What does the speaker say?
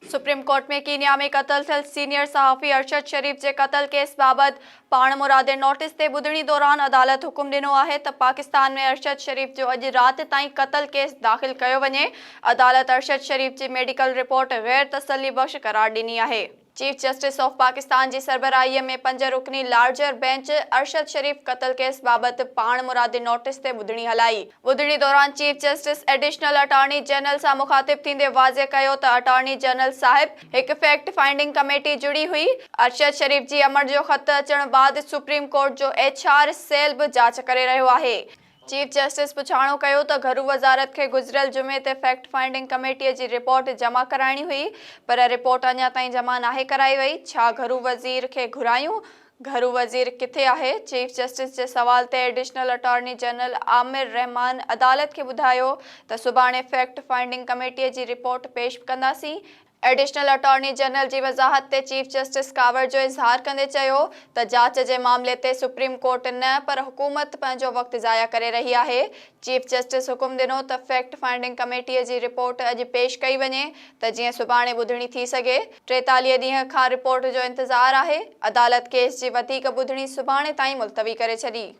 Supreme court में Kenya में क़त्ल थियल सीनियर सहाफ़ी अरशद शरीफ जे क़त्ल केस बाबत पाण मुरादे नोटिस ते ॿुधणी दौरान अदालत हुकुम ॾिनो आहे त पाकिस्तान में अरशद शरीफ जो अॼु राति ताईं क़त्ल केस दाख़िल कयो वञे। अदालत अरशद शरीफ जी मेडिकल रिपोर्ट गैर तसल्ली बख़्श करार ॾिनी आहे। चीफ जस्टिस ऑफ पाकिस्तान जी सरबराही में 5 रुकनी लार्जर बेंच अरशद शरीफ क़त्ल केस बाबत पाण मुरादे नोटिस ते ॿुधणी हलाई। ॿुधणी दौरान chief justice additional attorney general सां मुखातिब थींदे वाज़े कयो त अटॉर्नी जनरल साहिब हिकु फैक्ट फाइंडिंग कमेटी जुड़ी हुई। अरशद शरीफ जी अमर जो ख़त अचण बाद सुप्रीम कोर्ट जो HR सेल बि जांच करे रहियो आहे। चीफ जस्टिस पुछाणो कयो त घरू वज़ारत खे गुज़िरियल जुमे ते फैक्ट फाइंडिंग कमेटीअ जी रिपोर्ट जमा कराइणी हुई, पर रिपोर्ट अञा ताईं जमा नाहे कराई वई। छा घरू वज़ीर खे घुरायूं? घरू वज़ीर किथे आहे? चीफ जस्टिस जे सवाल ते एडिशनल अटॉर्नी जनरल आमिर रहमान अदालत खे ॿुधायो त सुभाणे फैक्ट फाइंडिंग कमेटीअ जी रिपोर्ट पेश कंदासीं। एडिशनल अटॉर्नी जनरल जी वज़ाहत ते चीफ जस्टिस कावर जो इज़हार कंदे चयो त जांच जे मामले ते सुप्रीम कोर्ट न पर हुकूमत पंहिंजो वक़्तु ज़ाया करे रही आहे। चीफ जस्टिस हुकुम ॾिनो त फैक्ट फाइंडिंग कमेटीअ जी रिपोर्ट अॼु पेश कई वञे त जीअं सुभाणे ॿुधणी थी सघे। 43 ॾींहं खां रिपोर्ट जो इंतज़ारु आहे। अदालत केस जी वधीक ॿुधणी सुभाणे ताईं मुलतवी करे छॾी।